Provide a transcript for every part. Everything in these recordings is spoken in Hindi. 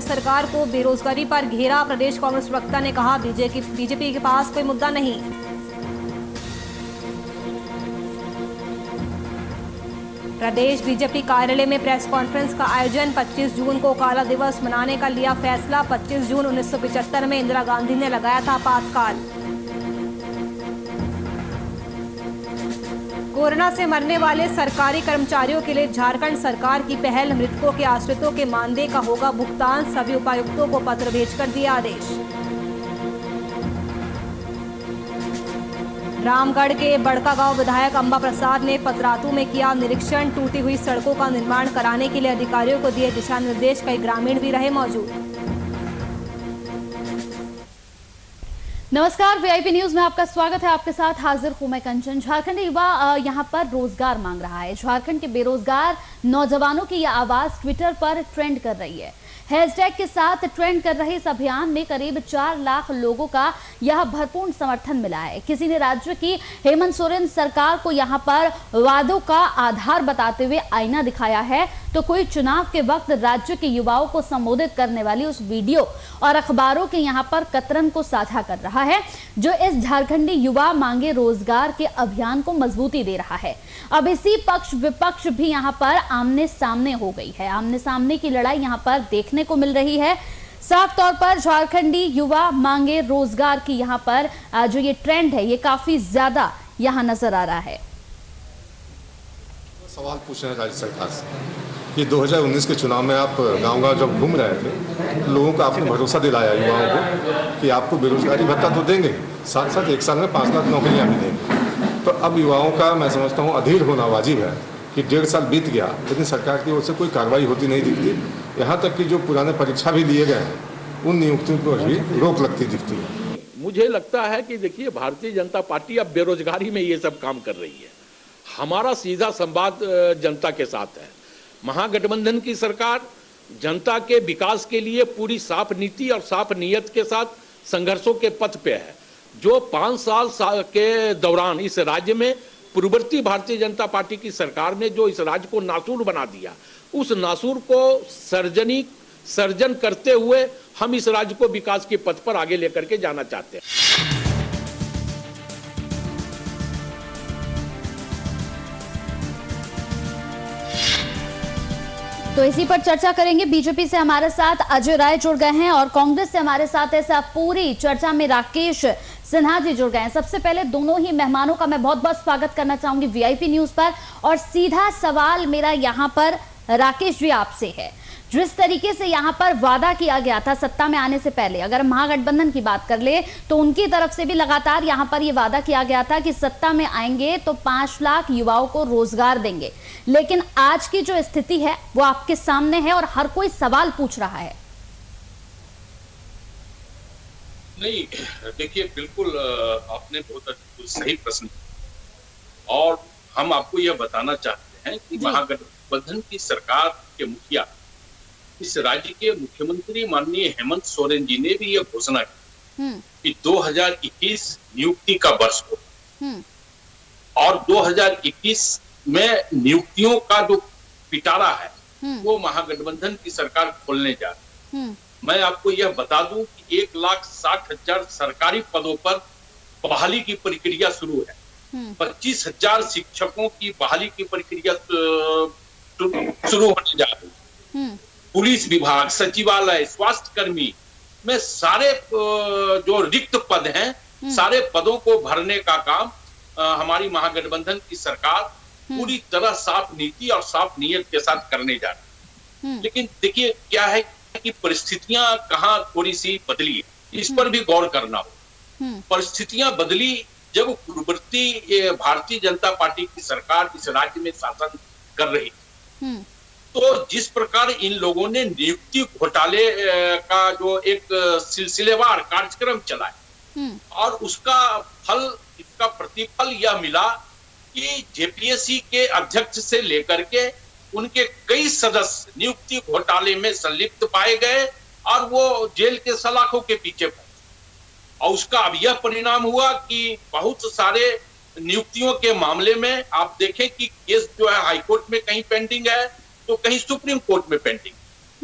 सरकार को बेरोजगारी पर घेरा। प्रदेश कांग्रेस प्रवक्ता ने कहा बीजेपी के पास कोई मुद्दा नहीं। प्रदेश बीजेपी कार्यालय में प्रेस कॉन्फ्रेंस का आयोजन। 25 जून को काला दिवस मनाने का लिया फैसला। 25 जून 1975 में इंदिरा गांधी ने लगाया था आपातकाल। कोरोना से मरने वाले सरकारी कर्मचारियों के लिए झारखंड सरकार की पहल। मृतकों के आश्रितों के मानदेय का होगा भुगतान। सभी उपायुक्तों को पत्र भेजकर दिया आदेश। रामगढ़ के बड़कागांव विधायक अंबा प्रसाद ने पतरातू में किया निरीक्षण। टूटी हुई सड़कों का निर्माण कराने के लिए अधिकारियों को दिए दिशा निर्देश। कई ग्रामीण भी रहे मौजूद। नमस्कार, वीआईपी न्यूज में आपका स्वागत है। आपके साथ हाजिर हूं मैं कंचन। झारखंड युवा यहां पर रोजगार मांग रहा है। झारखंड के बेरोजगार नौजवानों की यह आवाज ट्विटर पर ट्रेंड कर रही है। हैशटैग के साथ ट्रेंड कर रहे इस अभियान में करीब 4 लाख लोगों का यह भरपूर समर्थन मिला है। किसी ने राज्य की हेमंत सोरेन सरकार को यहां पर वादों का आधार बताते हुए आईना दिखाया है, तो कोई चुनाव के वक्त राज्य के युवाओं को संबोधित करने वाली उस वीडियो और अखबारों के यहां पर कतरन को साझा कर रहा है, जो इस झारखंडी युवा मांगे रोजगार के अभियान को मजबूती दे रहा है। अब इसी पक्ष विपक्ष भी यहां पर आमने सामने हो गई है। आमने सामने की लड़ाई यहां पर देखने को मिल रही है। साफ तौर पर झारखंडी युवा मांगे रोजगार की यहां पर जो ये ट्रेंड है, ये काफी ज्यादा यहां नजर आ रहा है। सवाल पूछ रहे हैं राज्य सरकार से कि 2019 के चुनाव में आप गांव-गांव जब घूम रहे थे, लोगों को आपने भरोसा दिलाया युवाओं को कि आपको बेरोजगारी भत्ता तो देंगे, साथ साथ 1 साल में 5 लाख नौकरियां भी देंगे। तो अब युवाओं का मैं समझता हूँ अधीर होना वाजिब है कि 1.5 साल बीत गया, लेकिन सरकार की ओर से कोई कार्रवाई होती नहीं दिखती। यहाँ तक कि जो पुराने परीक्षा भी लिए गए हैं, उन नियुक्तियों पर भी रोक लगती दिखती है। मुझे लगता है कि देखिए, भारतीय जनता पार्टी अब बेरोजगारी में ये सब काम कर रही है। हमारा सीधा संवाद जनता के साथ है। महागठबंधन की सरकार जनता के विकास के लिए पूरी साफ नीति और साफ नीयत के साथ संघर्षों के पथ पे है। जो 5 साल के दौरान इस राज्य में पूर्ववर्ती भारतीय जनता पार्टी की सरकार ने जो इस राज्य को नासूर बना दिया, उस नासूर को सर्जन करते हुए हम इस राज्य को विकास के पथ पर आगे लेकर के जाना चाहते हैं। तो इसी पर चर्चा करेंगे। बीजेपी से हमारे साथ अजय राय जुड़ गए हैं और कांग्रेस से हमारे साथ ऐसा पूरी चर्चा में राकेश सिन्हा जी जुड़ गए हैं। सबसे पहले दोनों ही मेहमानों का मैं बहुत बहुत स्वागत करना चाहूंगी वीआईपी न्यूज पर। और सीधा सवाल मेरा यहां पर राकेश जी आपसे है। जिस तरीके से यहां पर वादा किया गया था सत्ता में आने से पहले, अगर महागठबंधन की बात कर ले तो उनकी तरफ से भी लगातार यहां पर यह वादा किया गया था कि सत्ता में आएंगे तो 5 लाख युवाओं को रोजगार देंगे। लेकिन आज की जो स्थिति है वो आपके सामने है और हर कोई सवाल पूछ रहा है। नहीं, देखिए, बिल्कुल आपने बहुत सही प्रश्न, और हम आपको यह बताना चाहते हैं कि महागठबंधन की सरकार के मुखिया, इस राज्य के मुख्यमंत्री माननीय हेमंत सोरेन जी ने भी यह घोषणा की कि 2021 नियुक्ति का वर्ष हो, और 2021 में नियुक्तियों का जो पिटारा है वो महागठबंधन की सरकार खोलने जा रही है। मैं आपको यह बता दूं कि 1,60,000 सरकारी पदों पर बहाली की प्रक्रिया शुरू है। 25,000 शिक्षकों की बहाली की प्रक्रिया शुरू होने जा रही है। पुलिस विभाग, सचिवालय, स्वास्थ्य कर्मी में सारे जो रिक्त पद हैं, सारे पदों को भरने का काम हमारी महागठबंधन की सरकार पूरी तरह साफ नीति और साफ नीयत के साथ करने जा रही है। लेकिन देखिए क्या है कि परिस्थितियां कहाँ थोड़ी सी बदली, इस पर भी गौर करना हो। परिस्थितियां बदली जब पूर्ववर्ती भारतीय जनता पार्टी की सरकार इस राज्य में शासन कर रही, तो जिस प्रकार इन लोगों ने नियुक्ति घोटाले का जो एक सिलसिलेवार कार्यक्रम चलाया, और उसका फल, इसका प्रतिफल यह मिला कि जेपीएससी के अध्यक्ष से लेकर के उनके कई सदस्य नियुक्ति घोटाले में संलिप्त पाए गए और वो जेल के सलाखों के पीछे पहुंचे। और उसका अब यह परिणाम हुआ कि बहुत सारे नियुक्तियों के मामले में आप देखें कि केस जो है हाईकोर्ट में कहीं पेंडिंग है तो कहीं सुप्रीम कोर्ट में पेंडिंग।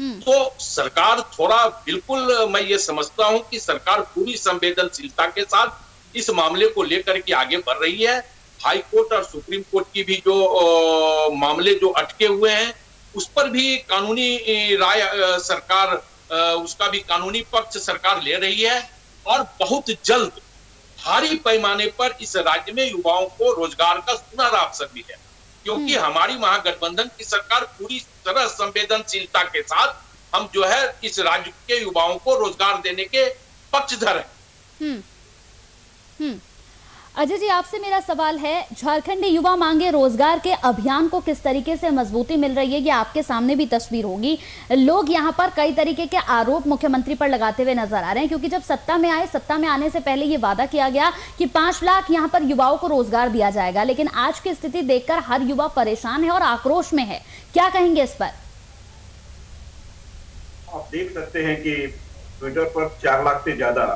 तो सरकार थोड़ा बिल्कुल मैं ये समझता हूं कि सरकार पूरी संवेदनशीलता के साथ इस मामले को लेकर के आगे बढ़ रही है। हाई कोर्ट और सुप्रीम कोर्ट की भी जो मामले जो अटके हुए हैं उस पर भी कानूनी राय सरकार उसका भी कानूनी पक्ष सरकार ले रही है और बहुत जल्द भारी पैमाने पर इस राज्य में युवाओं को रोजगार का सुनहरा अवसर भी है, क्योंकि हमारी महागठबंधन की सरकार पूरी तरह संवेदनशीलता के साथ हम जो है इस राज्य के युवाओं को रोजगार देने के पक्षधर हैं। अजय जी, आपसे मेरा सवाल है, झारखंडी युवा मांगे रोजगार के अभियान को किस तरीके से मजबूती मिल रही है, ये आपके सामने भी तस्वीर होगी। लोग यहाँ पर कई तरीके के आरोप मुख्यमंत्री पर लगाते हुए नजर आ रहे हैं, क्योंकि जब सत्ता में आए, सत्ता में आने से पहले ये वादा किया गया कि 5 लाख यहाँ पर युवाओं को रोजगार दिया जाएगा, लेकिन आज की स्थिति देखकर हर युवा परेशान है और आक्रोश में है। क्या कहेंगे इस पर? आप देख सकते हैं कि ट्विटर पर 4 लाख से ज्यादा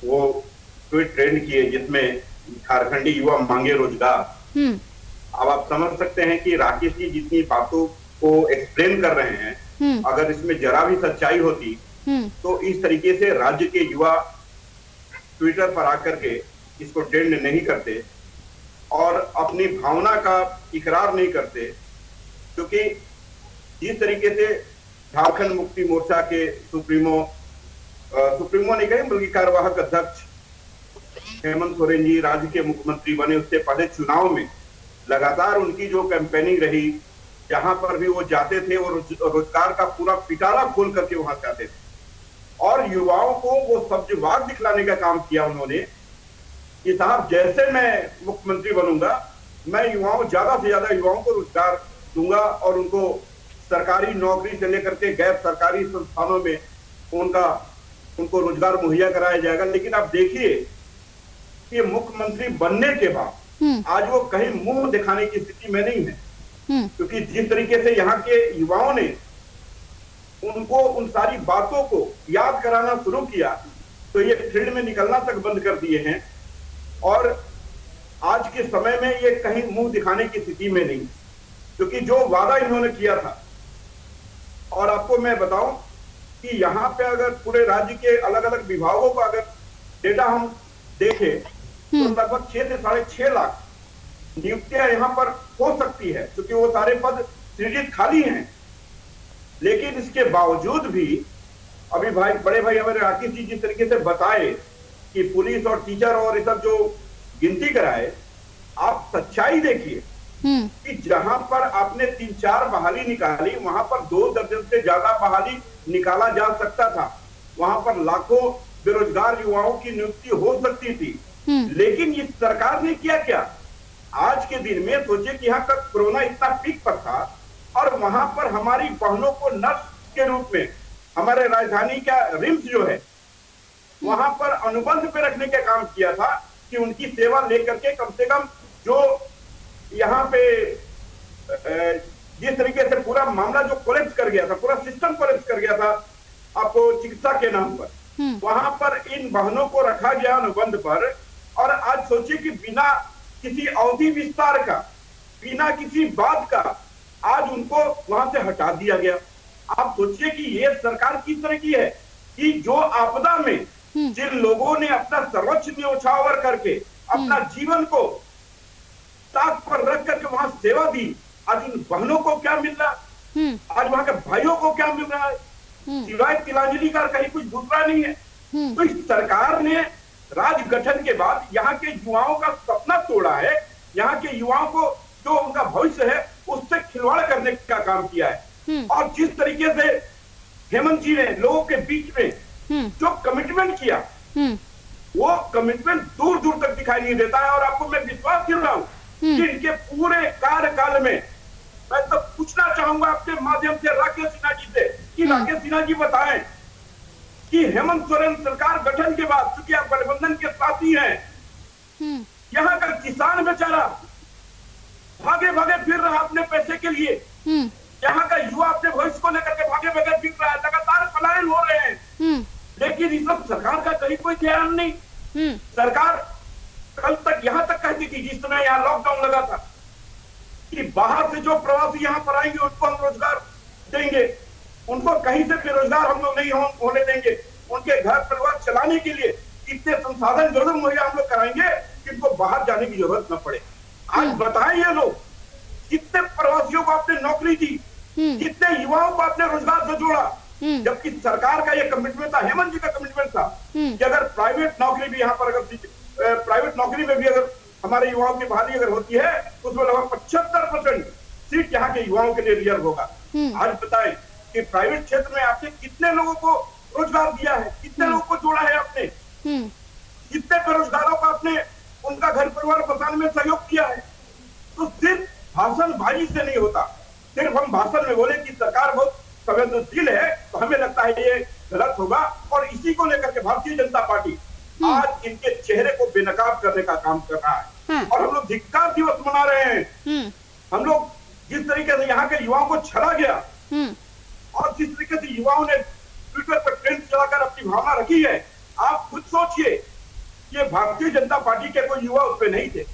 वो ट्वीट ट्रेंड किए जिसमें झारखंडी युवा मांगे रोजगार। अब आप समझ सकते हैं कि राकेश जी जितनी बातों को एक्सप्लेन कर रहे हैं, अगर इसमें जरा भी सच्चाई होती तो इस तरीके से राज्य के युवा ट्विटर पर आकर के इसको ट्रेंड नहीं करते और अपनी भावना का इकरार नहीं करते, क्योंकि जिस तरीके से झारखंड मुक्ति मोर्चा के सुप्रीमो नहीं कहे बल्कि कार्यवाहक अध्यक्ष हेमंत सोरेन जी राज्य के मुख्यमंत्री बने, उससे पहले चुनाव में लगातार उनकी जो कैंपेनिंग रही, जहां पर भी वो जाते थे वो रोजगार का पूरा पिटारा खोल करके वहां जाते थे और युवाओं को वो सब्जवाग दिखलाने का काम किया उन्होंने कि साहब जैसे मैं मुख्यमंत्री बनूंगा मैं ज्यादा से ज्यादा युवाओं को रोजगार दूंगा और उनको सरकारी नौकरी से लेकर के गैर सरकारी संस्थानों में उनको रोजगार मुहैया कराया जाएगा। लेकिन आप देखिए कि मुख्यमंत्री बनने के बाद आज वो कहीं मुंह दिखाने की स्थिति में नहीं है, क्योंकि जिस तरीके से यहाँ के युवाओं ने उनको उन सारी बातों को याद कराना शुरू किया तो ये फील्ड में निकलना तक बंद कर दिए हैं और आज के समय में ये कहीं मुंह दिखाने की स्थिति में नहीं, क्योंकि जो वादा इन्होंने किया था। और आपको मैं बताऊं कि यहाँ पे अगर पूरे राज्य के अलग अलग विभागों का अगर डेटा हम देखें तो लगभग 6 से 6.5 लाख नियुक्तियां यहाँ पर हो सकती है, क्योंकि वो सारे पद सृजित खाली हैं। लेकिन इसके बावजूद भी अभी बड़े भाई हमारे राकेश जी जिस तरीके से बताए कि पुलिस और टीचर और ये सब जो गिनती कराए, आप सच्चाई देखिए कि जहां पर आपने 3-4 बहाली निकाली वहां पर 2 दर्जन से ज्यादा बहाली निकाला जा सकता था, वहां पर लाखों बेरोजगार युवाओं की नियुक्ति हो सकती थी। लेकिन इस सरकार ने किया क्या? आज के दिन में सोचिए कि यहाँ तक कोरोना इतना पीक पर था और वहां पर हमारी बहनों को नर्स के रूप में हमारे राजधानी का रिम्स जो है वहां पर अनुबंध पे रखने का काम किया था कि उनकी सेवा लेकर के कम से कम जो यहाँ पे जिस तरीके से पूरा मामला जो कोलैप्स कर गया था, पूरा सिस्टम कोलैप्स कर गया था आपको चिकित्सा के नाम पर, वहां पर इन बहनों को रखा गया अनुबंध पर। और आज सोचिए कि बिना किसी अवधि विस्तार का, बिना किसी बात का आज उनको वहां से हटा दिया गया। आप सोचिए कि ये सरकार किस तरह की है कि जो आपदा में जिन लोगों ने अपना सर्वोच्च न्योछावर करके अपना जीवन को ताक पर रख करके वहां सेवा दी, आज उन बहनों को क्या मिल रहा है, आज वहां के भाइयों को क्या मिल रहा है, सिवाय तिलांजलि का कहीं कुछ दूसरा नहीं है। तो इस सरकार ने राज गठन के बाद यहाँ के युवाओं का सपना तोड़ा है, यहाँ के युवाओं को जो उनका भविष्य है उससे खिलवाड़ करने का काम किया है। और जिस तरीके से हेमंत जी ने लोगों के बीच में जो कमिटमेंट किया वो कमिटमेंट दूर दूर तक दिखाई नहीं देता है। और आपको मैं विश्वास दिला रहा हूं कि इनके पूरे कार्यकाल में मैं तो पूछना चाहूंगा आपके माध्यम से राकेश सिन्हा जी से कि राकेश सिन्हा जी बताएं कि हेमंत सोरेन सरकार गठन के बाद, चूंकि आप गठबंधन के साथी हैं, यहाँ का किसान बेचारा भागे भागे फिर रहा अपने पैसे के लिए, यहाँ का युवा अपने भविष्य को लेकर के भागे भागे फिर रहा है, लगातार पलायन हो रहे हैं। लेकिन इस सब सरकार का कहीं कोई ध्यान नहीं। सरकार कल तक यहाँ तक कहती थी जिस समय यहाँ लॉकडाउन लगा था कि बाहर से जो प्रवासी यहाँ पर आएंगे उनको हम रोजगार देंगे, उनको कहीं से बेरोजगार हम लोग नहीं होने देंगे। उनके घर परिवार चलाने के लिए इतने संसाधन जरूर मुहैया हम लोग कराएंगे कि उनको बाहर जाने की जरूरत न पड़े। आज बताएं ये लोग कितने प्रवासियों को आपने नौकरी दी, कितने युवाओं को आपने रोजगार से जोड़ा, जबकि सरकार का ये कमिटमेंट था, हेमंत जी का कमिटमेंट था कि अगर प्राइवेट नौकरी भी यहाँ पर अगर प्राइवेट नौकरी में भी अगर हमारे युवाओं की बहाली अगर होती है तो उसमें लगभग 75% सीट यहाँ के युवाओं के लिए रिजर्व होगा। आज बताएं कि प्राइवेट क्षेत्र में आपने कितने लोगों को रोजगार दिया है, कितने लोगों को जोड़ा है आपने, कितने बेरोजगारों को आपने उनका घर परिवार बसाने में सहयोग किया है। तो सिर्फ भाषणबाजी से नहीं होता, सिर्फ हम भाषण में बोले कि सरकार बहुत संवेदनशील है तो हमें लगता है ये गलत होगा। और इसी को लेकर के भारतीय जनता पार्टी आज इनके चेहरे को बेनकाब करने का काम कर रहा है और हम लोग धिक्कार दिवस मना रहे हैं। हम लोग जिस तरीके से यहाँ के युवाओं को छला गया और जिस तरीके से युवाओं ने ट्विटर पर ट्रेंड चलाकर अपनी भावना रखी है, आप खुद सोचिए ये भारतीय जनता पार्टी के कोई युवा उसमें नहीं थे,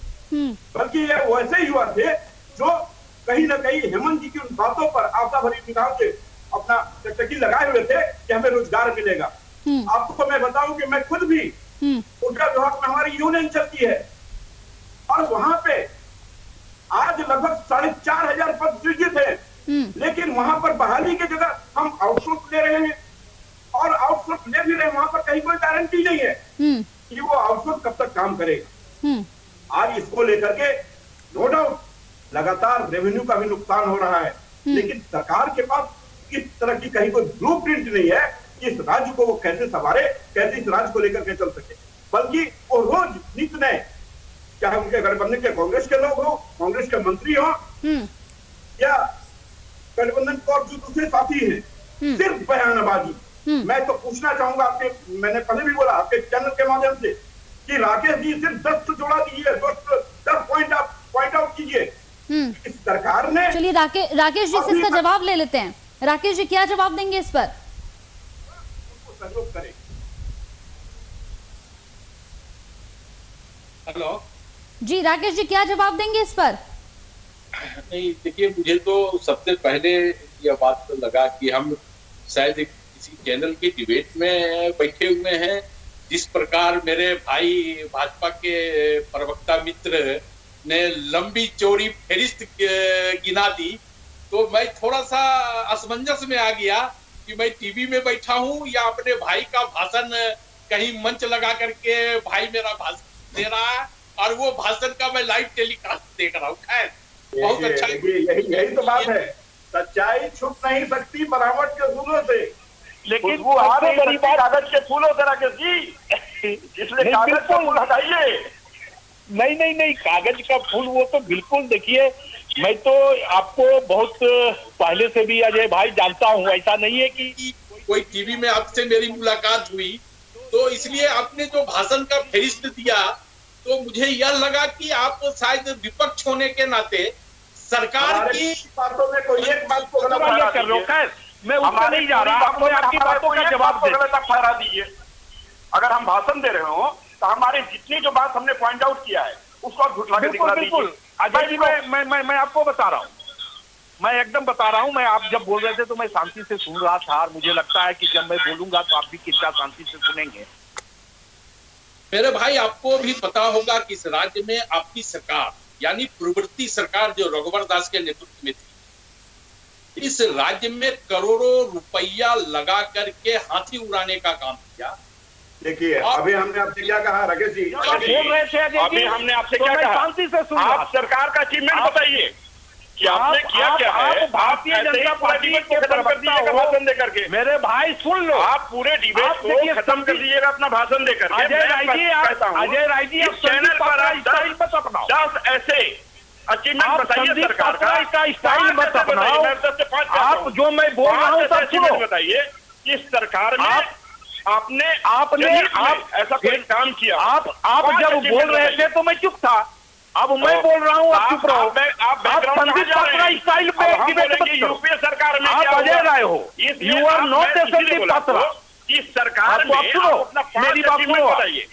बल्कि ये वैसे युवा थे जो कहीं ना कहीं हेमंत जी की उन बातों पर आशा भरी निगाहों से अपना टकटकी लगाए हुए थे कि हमें रोजगार मिलेगा। आपको मैं बताऊं कि मैं खुद भी ऊर्जा विभाग में हमारी यूनियन चलती है और वहां पे आज लगभग 4,500 पद सृजित है, लेकिन वहां पर बहाली की जगह हम आउटसोर्स ले रहे हैं और आउटसोर्स ले भी रहे हैं, वहां पर कहीं कोई गारंटी नहीं है कि वो आउटसोर्स कब तक काम करेगा। आज इसको लेकर के नो डाउट लगातार रेवेन्यू का भी नुकसान हो रहा है, लेकिन सरकार के पास इस तरह की कहीं कोई ब्लूप्रिंट नहीं है कि इस राज्य को वो कैसे संभाले, कैसे इस राज्य को लेकर के चल सके, बल्कि वो रोज नित्य नए, चाहे उनके गठबंधन के कांग्रेस के लोग हो, कांग्रेस के मंत्री हो या गठबंधन को जो दूसरे साथी हैं, सिर्फ बयानबाजी। मैं तो पूछना चाहूंगा आपके, मैंने पहले भी बोला आपके चैनल के माध्यम से कि राकेश जी सिर्फ 10 तो जोड़ा दीजिए, 10 पॉइंट आउट कीजिए। इस सरकार ने, चलिए राकेश जी से इसका जवाब ले लेते हैं। राकेश जी क्या जवाब देंगे इस पर? सहयोग करें। हेलो जी राकेश जी क्या जवाब देंगे इस पर? नहीं, देखिए मुझे तो सबसे पहले यह बात तो लगा कि हम शायद किसी चैनल की डिबेट में बैठे हुए हैं। जिस प्रकार मेरे भाई भाजपा के प्रवक्ता मित्र ने लंबी चौड़ी फहरिस्त गिना दी, तो मैं थोड़ा सा असमंजस में आ गया कि मैं टीवी में बैठा हूं या अपने भाई का भाषण कहीं मंच लगा करके भाई मेरा भाषण दे रहा है और वो भाषण का मैं लाइव टेलीकास्ट देख रहा हूँ। खैर बहुत अच्छा, यही तो बात है, सच्चाई छुप नहीं सकती बनावट के फूलों से, लेकिन वो आपने बड़ी बात कागज के फूलों से राकेश जी, इसलिए कागज का फूल हटाइए। नहीं, कागज का फूल वो तो बिल्कुल, देखिए मैं तो आपको बहुत पहले से भी अजय भाई जानता हूँ, ऐसा नहीं है कि कोई टीवी में आपसे मेरी मुलाकात हुई तो इसलिए आपने जो भाषण का फहरिस्त दिया तो मुझे यह लगा कि आप शायद विपक्ष होने के नाते सरकार की बातों में कोई एक बात को गलत कर रहे हो। खैर मैं उसमें नहीं जा रहा, आपको आपकी बातों का जवाब ठहरा दीजिए। अगर हम भाषण दे रहे हो तो हमारे जितनी जो बात हमने पॉइंट आउट किया है उसको आप झुठला के दिखला दीजिए। बिल्कुल अजय जी, मैं आपको बता रहा हूँ, मैं एकदम बता रहा हूँ। मैं आप जब बोल रहे थे तो मैं शांति से सुन रहा था और मुझे लगता है कि जब मैं बोलूंगा तो आप भी कितना शांति से सुनेंगे। मेरे भाई आपको भी पता होगा कि इस राज्य में आपकी सरकार यानी पूर्ववर्ती सरकार जो रघुवर दास के नेतृत्व में थी, इस राज्य में करोड़ों रुपया लगा करके हाथी उड़ाने का काम किया। देखिए अभी हमने आपसे क्या कहा राकेश जी, बोल रहे थे अभी हमने आपसे क्या कहा, शांति से सुन, आप सरकार का अचीवमेंट बताइए कि आपने किया क्या है। भारतीय जनता पार्टी को खत्म कर दीजिएगा भाषण देकर के। मेरे भाई सुन लो, आप पूरे डिबेट को खत्म कर दीजिएगा अपना भाषण देकर के। अजय राय जी इस चैनल पर आप 10 ऐसे अचीवमेंट बताइए सरकार का, स्टाइल मत अपनाओ। आप जो मैं बोल रहा हूँ सब सुनो, बताइए इस सरकार में आपने ऐसा कोई काम किया। आप जब बोल रहे थे तो मैं चुप था, अब मैं बोल रहा हूँ आप चुप रहो। आप संदीप पात्रा स्टाइल पे यूपीए सरकार में आप अजय राय हो, you are not a Sandeep Patra. इस सरकार में मेरी बात सुनो, बताइए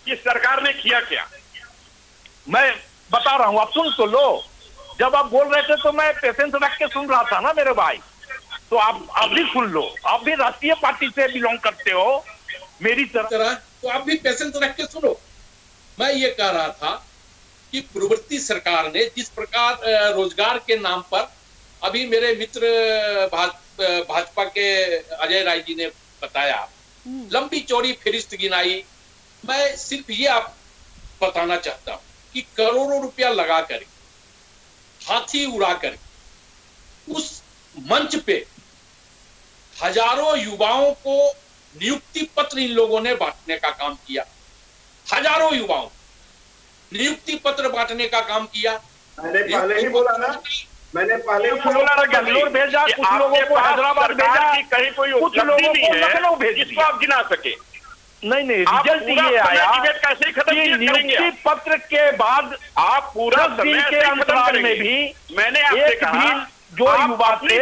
इस सरकार ने किया क्या। मैं बता रहा हूँ, आप सुन तो लो। जब आप बोल रहे थे तो मैं पेशेंस रख के सुन रहा था ना मेरे भाई। तो आप भी सुन लो, आप भी राष्ट्रीय पार्टी से बिलोंग करते हो मेरी तरह, तो आप भी पेशेंस रख के सुनो। मैं ये कह रहा था कि पूर्ववर्ती सरकार ने जिस प्रकार रोजगार के नाम पर, अभी मेरे मित्र भाजपा के अजय राय जी ने बताया, लंबी चौड़ी फहरिस्त गिनाई। मैं सिर्फ ये आप बताना चाहता हूं कि करोड़ों रुपया लगा कर, हाथी उड़ा कर उस मंच पे हजारों युवाओं को नियुक्ति पत्र इन लोगों ने बांटने का काम किया। हजारों युवाओं नियुक्ति पत्र बांटने का काम किया। मैंने पहले ही बोला ना, मैंने पहले ही बोला, बेंगलोर भेजा, कुछ लोगों को हैदराबाद भेजा, कहीं कोई कुछ लोगों को लखनऊ भेज, जिसको आप गिना सके। नहीं, रिजल्ट ये आया कैसे खत्म नियुक्ति पत्र के बाद आप पूरा दिन के अंतराल में भी मैंने आपसे कहा जो युवा थे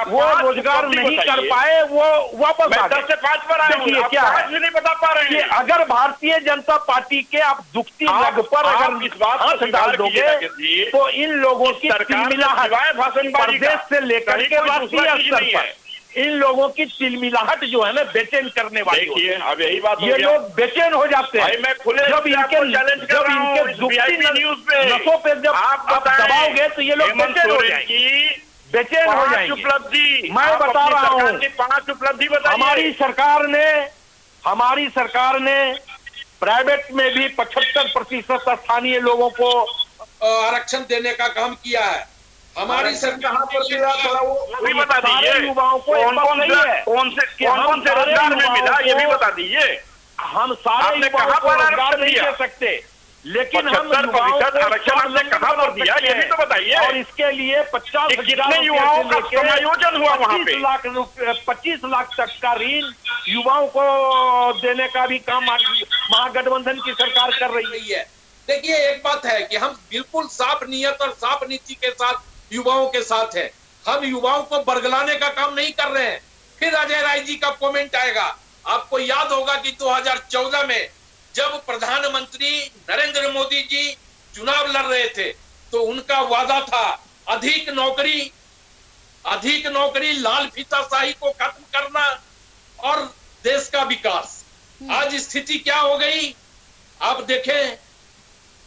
वो रोजगार नहीं कर पाए, वो वापस आ गए। 10 से 5 पर आए, देखिए क्या है, नहीं बता पा रहे हैं। अगर भारतीय जनता पार्टी के आप दुखती लग पर अगर इस बात हाथ डाल दोगे तो इन लोगों की तिलमिलाहट प्रदेश से लेकर के राष्ट्रीय स्तर पर इन लोगों की तिलमिलाहट जो है ना बेचैन करने वाली है। अब यही बात, ये लोग बेचैन हो जाते हैं। मैं खुले जब इनके दुखती न्यूज पे नसों पे जब आप दबाओगे तो ये लोग बेचैन हो जाएंगे, बेचैन हो जाएंगे। उपलब्धि मैं बता रहा हूँ, 5 उपलब्धि बताइए। हमारी सरकार ने प्राइवेट में भी 75% स्थानीय लोगों को आरक्षण देने का काम किया है। हमारी सरकार पर भी बता दीजिए, युवाओं को कौन से रोजगार में मिला ये भी बता दीजिए। हम सारे युवाओं को रोजगार नहीं दे सकते, लेकिन हम आरक्षण हमने कहाँ पर दिया ये भी तो बताइए। और इसके लिए 50,000 युवाओं का समायोजन हुआ वहाँ पे, 25 लाख तक का ऋण युवाओं को देने का भी काम महागठबंधन की सरकार कर रही है। देखिए, एक बात है कि हम बिल्कुल साफ नियत और साफ नीति के साथ युवाओं के साथ है। हम युवाओं को बरगलाने का काम नहीं कर रहे हैं। फिर अजय राय जी का कमेंट आएगा। आपको याद होगा कि 2014 में जब प्रधानमंत्री नरेंद्र मोदी जी चुनाव लड़ रहे थे तो उनका वादा था अधिक नौकरी, लाल फीताशाही को खत्म करना और देश का विकास। आज स्थिति क्या हो गई आप देखें,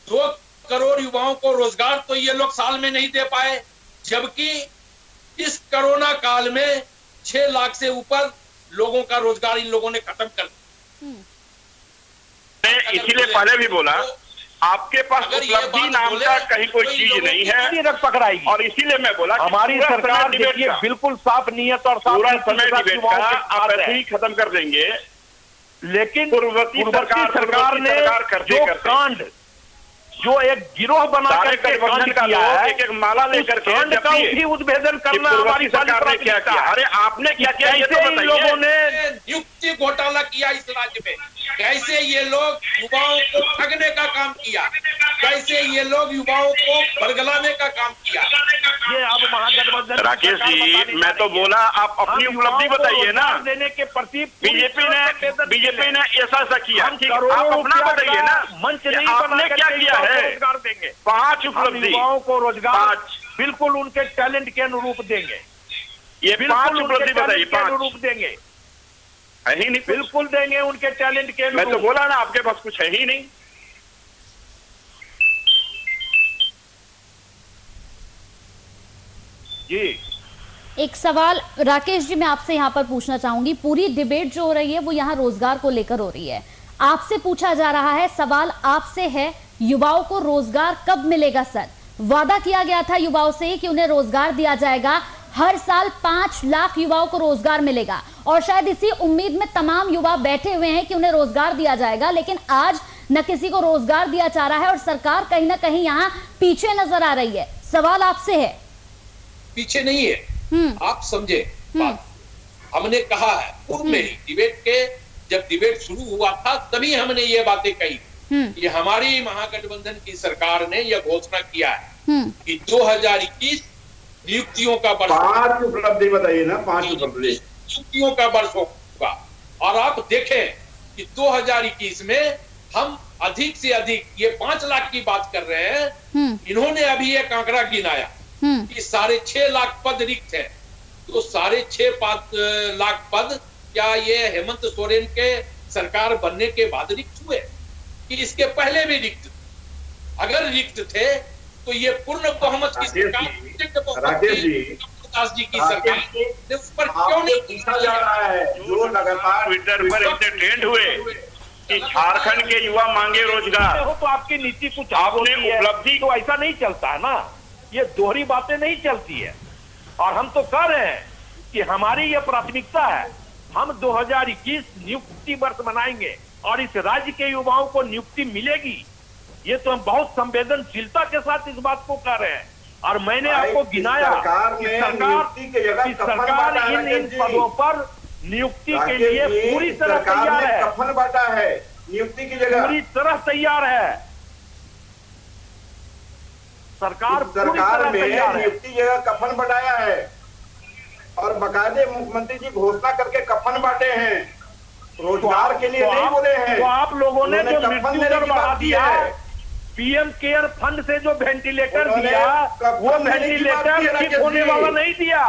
2 करोड़ युवाओं को रोजगार तो ये लोग साल में नहीं दे पाए, जबकि इस कोरोना काल में 6 लाख से ऊपर लोगों का रोजगार इन लोगों ने खत्म कर दिया। इसीलिए पहले भी बोला आपके पास उपलब्धि नाम का कहीं कोई चीज नहीं है, रख पकड़ाएगी। और इसीलिए मैं बोला हमारी सरकार देखिए बिल्कुल साफ नियत और पूरा समय डिबेट का आप ऐसे ही खत्म कर देंगे। लेकिन पूर्ववर्ती सरकार ने जो कांड, जो एक गिरोह बनाकर किया है, एक माला लेकर के का भी उद्भेदन करना हमारी सरकार ने क्या किया। अरे आपने क्या किया ये तो बताइए। लोगों ने नियुक्ति घोटाला किया इस राज्य में, कैसे ये लोग युवाओं को ठगने का काम किया, कैसे ये लोग युवाओं को बरगलाने का काम किया। ये अब महागठबंधन राकेश जी, मैं तो बोला आप अपनी उपलब्धि बताइए ना। देने के प्रति बीजेपी ने ऐसा किया, आप अपना बताइए ना। मंच नहीं, आपने क्या किया है? रोजगार देंगे, 5 उपलब्धि, युवाओं को रोजगार बिल्कुल उनके टैलेंट के अनुरूप देंगे। ये 5 उपलब्धि बताइए, 5 अनुरूप देंगे, है ही नहीं, बिल्कुल देंगे उनके टैलेंट के अनुरूप। मैं तो बोला ना आपके पास कुछ है ही नहीं। जी एक सवाल राकेश जी मैं आपसे यहाँ पर पूछना चाहूंगी, पूरी डिबेट जो हो रही है वो यहाँ रोजगार को लेकर हो रही है। आपसे पूछा जा रहा है, सवाल आपसे है, युवाओं को रोजगार कब मिलेगा सर? वादा किया गया था युवाओं से कि उन्हें रोजगार दिया जाएगा, हर साल 5 लाख युवाओं को रोजगार मिलेगा और शायद इसी उम्मीद में तमाम युवा बैठे हुए हैं कि उन्हें रोजगार दिया जाएगा, लेकिन आज न किसी को रोजगार दिया जा रहा है और सरकार कहीं ना कहीं यहाँ पीछे नजर आ रही है। सवाल आपसे है। पीछे नहीं है, आप समझे बात। हमने कहा है पूर्व में ही डिबेट के, जब डिबेट शुरू हुआ था तभी हमने ये बातें कही कि हमारी महागठबंधन की सरकार ने यह घोषणा किया है कि 2021 नियुक्तियों का वर्ष, 5 उपलब्धि बताइए ना, 5 उपलब्धि नियुक्तियों का वर्ष होगा। और आप देखें कि 2021 में हम अधिक से अधिक, ये 5 लाख की बात कर रहे हैं, इन्होंने अभी एक आंकड़ा गिनाया कि 6.5 लाख पद रिक्त है तो 6.5 लाख पद क्या ये हेमंत सोरेन के सरकार बनने के बाद रिक्त हुए कि इसके पहले भी रिक्त? अगर रिक्त थे तो ये पूर्ण बहुमत की सरकार, राकेश जी, दास जी की सरकार ने उस पर क्यों नहीं पूछा जा रहा है? जो लगातार ट्विटर पर इतने ट्रेंड हुए कि झारखंड के युवा मांगे रोजगार, तो आपकी नीति कुछ आपने उपलब्धि तो ऐसा नहीं चलता है ना, ये दोहरी बातें नहीं चलती है। और हम तो कह रहे हैं कि हमारी ये प्राथमिकता है, हम 2021 नियुक्ति वर्ष मनाएंगे और इस राज्य के युवाओं को नियुक्ति मिलेगी। ये तो हम बहुत संवेदनशीलता के साथ इस बात को कह रहे हैं। और मैंने आपको गिनाया कि सरकार इन पदों पर नियुक्ति के लिए पूरी तरह तैयार है, कफन बांटा है नियुक्ति की जगह, पूरी तरह तैयार है सरकार में नियुक्ति जगह कफन बटाया है। और बकायदे मुख्यमंत्री जी घोषणा करके कफन बांटे हैं, रोजगार के लिए नहीं बोले हैं। तो आप लोगों ने जो मृत्यु दर बढ़ा दिया है, पीएम केयर फंड से जो वेंटिलेटर दिया, वो वेंटिलेटर ठीक होने वाला नहीं दिया,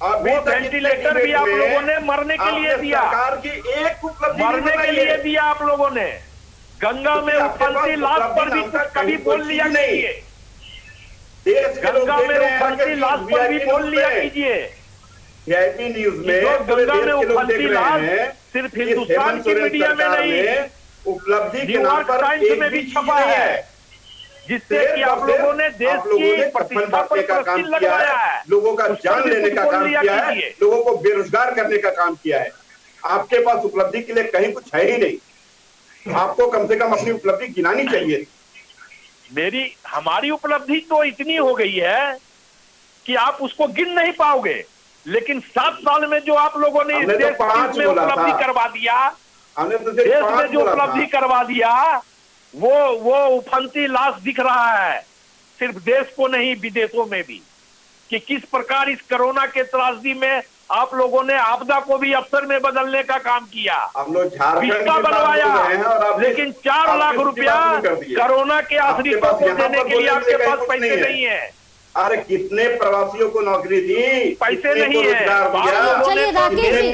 वो वेंटिलेटर भी आप लोगों ने मरने के लिए दिया, सरकार की एक उपलब्धि मरने के लिए दिया आप लोगों ने। गंगा में उफनती लाश पर भी कभी बोल लिया कीजिए, गंगा में उफनती लाश पर भी बोल लिया कीजिए। न्यूज में गंगा में उफनती लाश सिर्फ हिंदुस्तान की मीडिया में नहीं, उपलब्धि न्यूयॉर्क टाइम्स में भी छपा है, जिससे कि आप लोगों ने देश की प्रतिष्ठा पर प्रश्न लगवाया है, लोगों का जान लेने का काम किया है, लोगों को बेरोजगार करने का काम किया है। आपके पास उपलब्धि के लिए कहीं कुछ है ही नहीं। आपको कम से कम अपनी उपलब्धि गिनानी चाहिए। हमारी उपलब्धि तो इतनी हो गई है कि आप उसको गिन नहीं पाओगे, लेकिन 7 साल में जो आप लोगों ने इस देश में उपलब्धि करवा दिया, देश में जो उपलब्धि करवा दिया, वो उफनती लाश दिख रहा है, सिर्फ देश को नहीं विदेशों में भी, कि किस प्रकार इस कोरोना के त्रासदी में आप लोगों ने आपदा को भी अवसर में बदलने का काम किया, विस्ता बनवाया। लेकिन 4 लाख रुपया कोरोना के आश्रितों को देने के लिए आपके पास पैसे नहीं है। अरे कितने प्रवासियों को नौकरी दी, पैसे नहीं है। चलिए राकेश जी,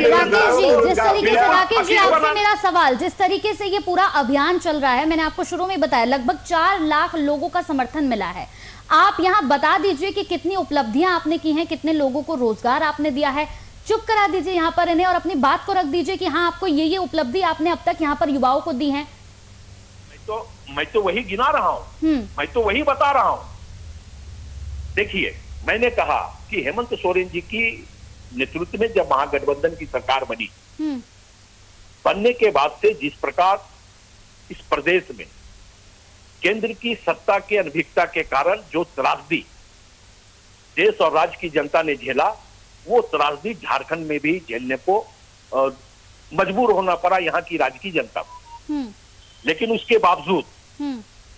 जिस तरीके से राकेश जी आपसे मेरा सवाल, जिस तरीके से ये पूरा अभियान चल रहा है, मैंने आपको शुरू में बताया लगभग 4 लाख लोगों का समर्थन मिला है। आप यहाँ बता दीजिए कि कितनी उपलब्धियां आपने की हैं, कितने लोगों को रोजगार आपने दिया है। चुप करा दीजिए यहाँ पर इन्हें और अपनी बात को रख दीजिए कि हाँ आपको ये उपलब्धि आपने अब तक यहाँ पर युवाओं को दी है। मैं तो वही गिना रहा हूँ, मैं तो वही बता रहा हूँ। देखिए, मैंने कहा कि हेमंत सोरेन जी की नेतृत्व में जब महागठबंधन की सरकार बनी, बनने के बाद से जिस प्रकार इस प्रदेश में केंद्र की सत्ता के अनभिज्ञता के कारण जो त्रासदी देश और राज्य की जनता ने झेला, वो त्रासदी झारखंड में भी झेलने को मजबूर होना पड़ा यहाँ की राज्य की जनता को। लेकिन उसके बावजूद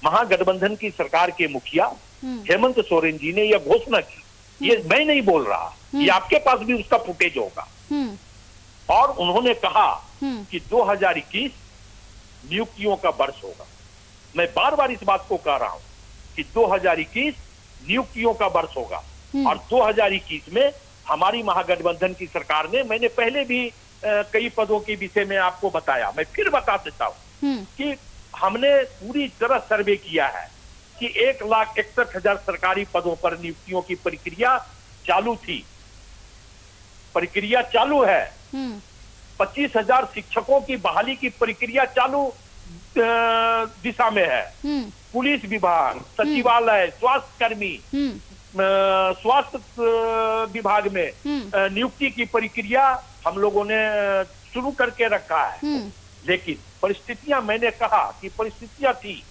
महागठबंधन की सरकार के मुखिया हेमंत सोरेन जी ने यह घोषणा की, ये मैं नहीं बोल रहा, ये आपके पास भी उसका फुटेज होगा, और उन्होंने कहा कि 2021 नियुक्तियों का वर्ष होगा। मैं बार बार इस बात को कह रहा हूं कि 2021 नियुक्तियों का वर्ष होगा, और 2021 में हमारी महागठबंधन की सरकार ने, मैंने पहले भी कई पदों के विषय में आपको बताया, मैं फिर बता देता हूं कि हमने पूरी तरह सर्वे किया है कि 1,61,000 सरकारी पदों पर नियुक्तियों की प्रक्रिया चालू थी, प्रक्रिया चालू है। 25,000 शिक्षकों की बहाली की प्रक्रिया चालू दिशा में है। पुलिस विभाग, सचिवालय, स्वास्थ्य कर्मी, स्वास्थ्य विभाग में नियुक्ति की प्रक्रिया हम लोगों ने शुरू करके रखा है। लेकिन परिस्थितियां, मैंने कहा कि परिस्थितियां थी,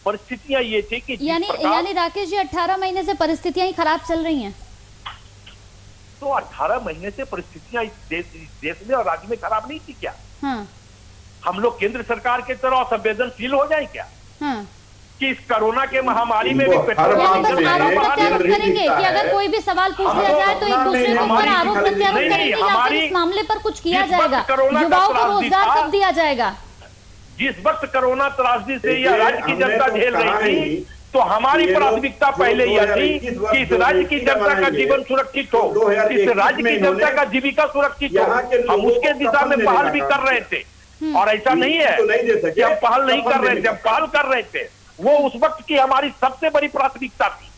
परिस्थितियां ये थी कि यानी राकेश जी 18 महीने से परिस्थितियां ही खराब चल रही हैं। तो 18 महीने से परिस्थितियां इस देश में और राज्य में खराब नहीं थी क्या? हम लोग केंद्र सरकार के तरह संवेदनशील हो जाए क्या? कि इस कोरोना के महामारी में भी करेंगे कि अगर कोई भी सवाल पूछ लिया जाए तो एक दूसरे के ऊपर आरोप प्रत्यारोप करेंगे या फिर इस मामले पर कुछ किया जाएगा, युवाओं को रोजगार कब दिया जाएगा? जिस वक्त कोरोना त्रासदी से यह राज्य की जनता झेल रही थी, तो हमारी प्राथमिकता पहले यह थी कि इस राज्य की जनता का जीवन सुरक्षित हो, इस राज्य की जनता का जीविका सुरक्षित हो। हम उसके दिशा में पहल भी कर रहे थे, और ऐसा नहीं है कि हम पहल नहीं कर रहे थे, हम पहल कर रहे थे। वो उस वक्त की हमारी सबसे बड़ी प्राथमिकता थी,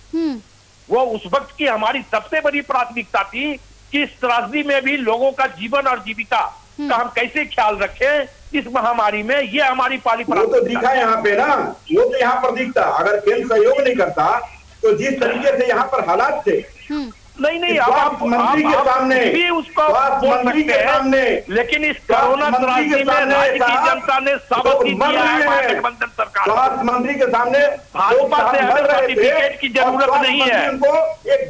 वो उस वक्त की हमारी सबसे बड़ी प्राथमिकता थी कि इस त्रासदी में भी लोगों का जीवन और जीविका का हम कैसे ख्याल रखें इस महामारी में, ये हमारी पाली प्राथमिकता। वो तो दिखा यहाँ पे ना, वो तो यहाँ पर दिखता। अगर केंद्र सहयोग नहीं करता तो जिस तरीके से यहाँ पर हालात थे, नहीं आप मंत्री के सामने भी उसको बोल सकते हैं, लेकिन इस कोरोना त्रासदी में राज्य की जनता ने साबित किया है महागठबंधन सरकार। स्वास्थ्य मंत्री के सामने भाजपा से हमें सर्टिफिकेट की जरूरत नहीं है,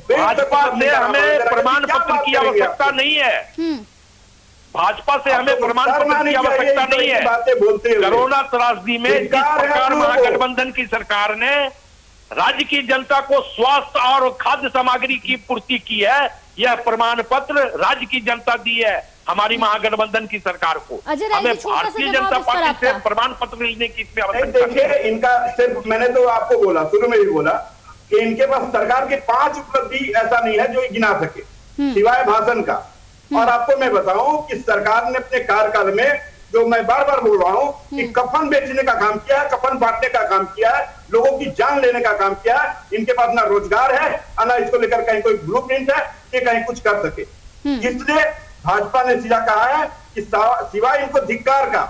भाजपा से हमें प्रमाण पत्र की आवश्यकता नहीं है, भाजपा से हमें प्रमाण पत्र की आवश्यकता नहीं है। कोरोना त्रासदी में जिस प्रकार महागठबंधन की सरकार ने राज्य की जनता को स्वास्थ्य और खाद्य सामग्री की पूर्ति की है, यह प्रमाण पत्र राज्य की जनता दी है हमारी महागठबंधन की सरकार को। हमें भारतीय जनता पार्टी से प्रमाण पत्र लेने की इसमें आवश्यकता नहीं। देखिए, इनका सिर्फ मैंने तो आपको बोला, शुरू में भी बोला कि इनके पास सरकार के 5 उपलब्धि ऐसा नहीं है जो गिना सके सिवाय भाषण का। और आपको मैं बताऊं कि सरकार ने अपने कार्यकाल में, जो मैं बार बार बोल रहा हूं, कि कफन बेचने का काम किया है, कफन बांटने का काम किया है, लोगों की जान लेने का काम किया है। इनके पास ना रोजगार है, ना इसको लेकर कहीं कोई ब्लूप्रिंट है कि कहीं कुछ कर सके। इसलिए भाजपा ने सीधा कहा है कि सिवाय इनको धिक्कार का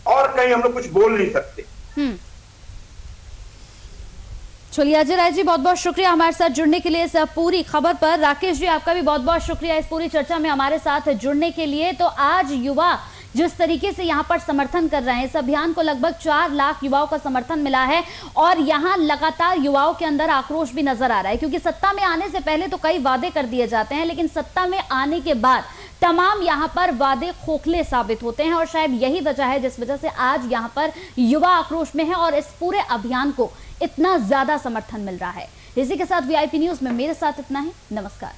और कहीं हम लोग कुछ बोल नहीं सकते। चलिए अजय राय जी, बहुत बहुत शुक्रिया हमारे साथ जुड़ने के लिए इस पूरी खबर पर। राकेश जी, आपका भी बहुत बहुत शुक्रिया इस पूरी चर्चा में हमारे साथ जुड़ने के लिए। तो आज युवा जिस तरीके से यहाँ पर समर्थन कर रहे हैं, इस अभियान को लगभग 4 लाख युवाओं का समर्थन मिला है, और यहाँ लगातार युवाओं के अंदर आक्रोश भी नजर आ रहा है, क्योंकि सत्ता में आने से पहले तो कई वादे कर दिए जाते हैं, लेकिन सत्ता में आने के बाद तमाम यहाँ पर वादे खोखले साबित होते हैं, और शायद यही वजह है जिस वजह से आज यहाँ पर युवा आक्रोश में है और इस पूरे अभियान को इतना ज्यादा समर्थन मिल रहा है। इसी के साथ VIP न्यूज में मेरे साथ इतना ही। नमस्कार।